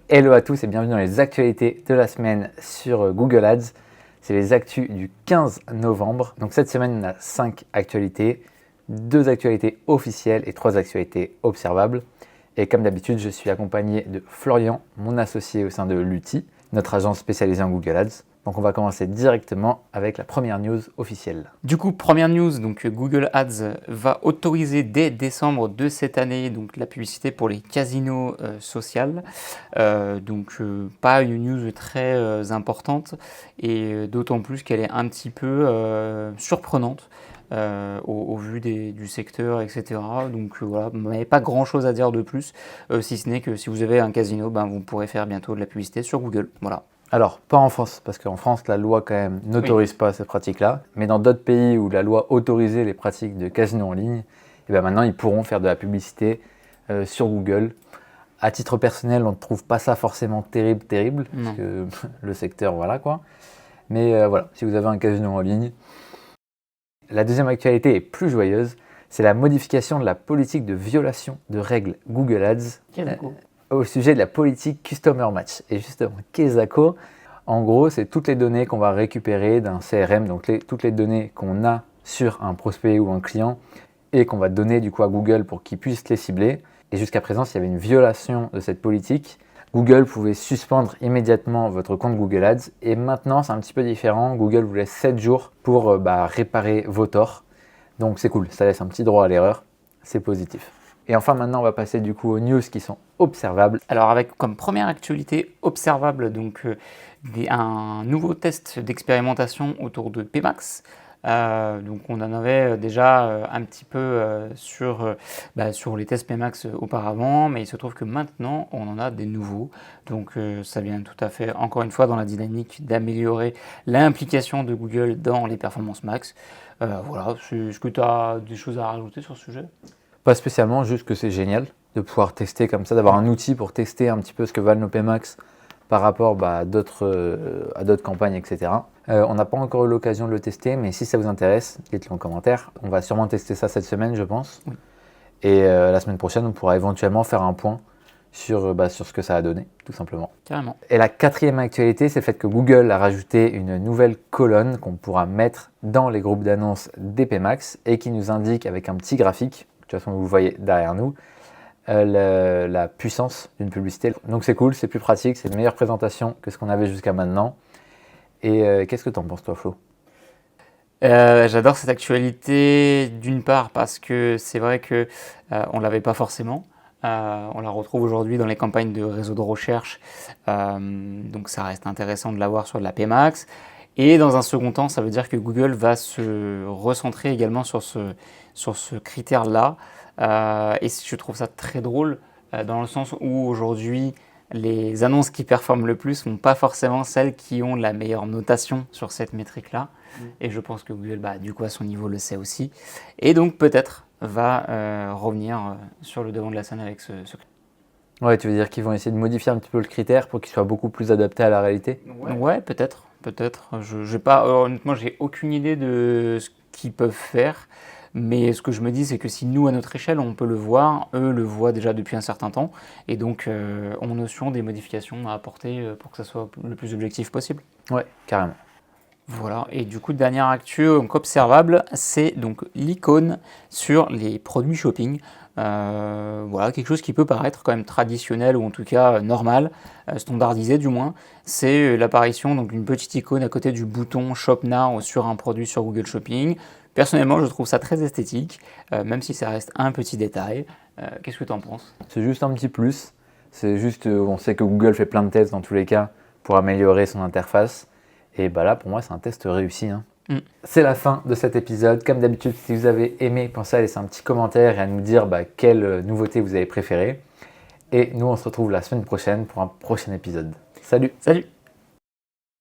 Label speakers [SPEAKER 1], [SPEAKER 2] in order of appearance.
[SPEAKER 1] Hello à tous et bienvenue dans les actualités de la semaine sur Google Ads. C'est les actus du 15 novembre. Donc cette semaine, on a 5 actualités, 2 actualités officielles et 3 actualités observables. Et comme d'habitude, je suis accompagné de Florian, mon associé au sein de Lutti, notre agence spécialisée en Google Ads. Donc on va commencer directement avec la première news officielle.
[SPEAKER 2] Du coup, première news, donc Google Ads va autoriser dès décembre de cette année donc la publicité pour les casinos sociaux. Pas une news très importante et d'autant plus qu'elle est un petit peu surprenante. Au vu du secteur, etc. Voilà, vous n'avez pas grand chose à dire de plus, si ce n'est que si vous avez un casino, vous pourrez faire bientôt de la publicité sur Google. Voilà.
[SPEAKER 1] Alors, pas en France, parce qu'en France, la loi quand même n'autorise pas ces pratiques-là. Mais dans d'autres pays où la loi autorisait les pratiques de casino en ligne, et maintenant ils pourront faire de la publicité sur Google. À titre personnel, on ne trouve pas ça forcément terrible, parce que le secteur, voilà quoi. Mais voilà, si vous avez un casino en ligne. La deuxième actualité est plus joyeuse, c'est la modification de la politique de violation de règles Google Ads au sujet de la politique Customer Match. Et justement, qu'est-ce que ça ? En gros, c'est toutes les données qu'on va récupérer d'un CRM, donc toutes les données qu'on a sur un prospect ou un client et qu'on va donner du coup à Google pour qu'il puisse les cibler. Et jusqu'à présent, s'il y avait une violation de cette politique, Google pouvait suspendre immédiatement votre compte Google Ads. Et maintenant, c'est un petit peu différent. Google vous laisse 7 jours pour réparer vos torts. Donc c'est cool, ça laisse un petit droit à l'erreur. C'est positif. Et enfin, maintenant, on va passer du coup aux news qui sont observables.
[SPEAKER 2] Alors, avec comme première actualité observable, un nouveau test d'expérimentation autour de PMax. On en avait déjà un petit peu sur les tests PMax auparavant, mais il se trouve que maintenant, on en a des nouveaux. Ça vient tout à fait, encore une fois, dans la dynamique d'améliorer l'implication de Google dans les performances max. Voilà, est-ce que tu as des choses à rajouter sur ce sujet ?
[SPEAKER 1] Pas spécialement, juste que c'est génial de pouvoir tester comme ça, d'avoir un outil pour tester un petit peu ce que valent nos PMax par rapport à d'autres campagnes, etc. On n'a pas encore eu l'occasion de le tester, mais si ça vous intéresse, dites-le en commentaire. On va sûrement tester ça cette semaine, je pense. Oui. Et la semaine prochaine, on pourra éventuellement faire un point sur ce que ça a donné, tout simplement.
[SPEAKER 2] Carrément.
[SPEAKER 1] Et la quatrième actualité, c'est le fait que Google a rajouté une nouvelle colonne qu'on pourra mettre dans les groupes d'annonces des PMax et qui nous indique avec un petit graphique, de toute façon vous voyez derrière nous, la puissance d'une publicité. Donc c'est cool, c'est plus pratique, c'est une meilleure présentation que ce qu'on avait jusqu'à maintenant. Et qu'est-ce que tu en penses toi, Flo ?
[SPEAKER 2] J'adore cette actualité d'une part parce que c'est vrai que on l'avait pas forcément. On la retrouve aujourd'hui dans les campagnes de réseaux de recherche, donc ça reste intéressant de l'avoir sur de la PMax. Et dans un second temps, ça veut dire que Google va se recentrer également sur ce critère-là. Et je trouve ça très drôle dans le sens où aujourd'hui, les annonces qui performent le plus ne sont pas forcément celles qui ont la meilleure notation sur cette métrique-là. Et je pense que Google, du coup, à son niveau, le sait aussi. Et donc, peut-être, va revenir sur le devant de la scène avec ce critère.
[SPEAKER 1] Ouais, tu veux dire qu'ils vont essayer de modifier un petit peu le critère pour qu'il soit beaucoup plus adapté à la réalité ?
[SPEAKER 2] Ouais, peut-être. Honnêtement, j'ai aucune idée de ce qu'ils peuvent faire. Mais ce que je me dis, c'est que si nous, à notre échelle, on peut le voir, eux le voient déjà depuis un certain temps. Et donc, ont notion des modifications à apporter pour que ça soit le plus objectif possible.
[SPEAKER 1] Ouais, carrément.
[SPEAKER 2] Voilà, et du coup, dernière actu observable, c'est donc l'icône sur les produits shopping. Voilà, quelque chose qui peut paraître quand même traditionnel ou en tout cas normal, standardisé du moins. C'est l'apparition d'une petite icône à côté du bouton Shop Now sur un produit sur Google Shopping. Personnellement, je trouve ça très esthétique, même si ça reste un petit détail. Qu'est-ce que tu en penses ?
[SPEAKER 1] C'est juste un petit plus. C'est juste, on sait que Google fait plein de tests dans tous les cas pour améliorer son interface. Et là, pour moi, c'est un test réussi. C'est la fin de cet épisode. Comme d'habitude, si vous avez aimé, pensez à laisser un petit commentaire et à nous dire quelle nouveauté vous avez préférée. Et nous, on se retrouve la semaine prochaine pour un prochain épisode. Salut !
[SPEAKER 2] Salut !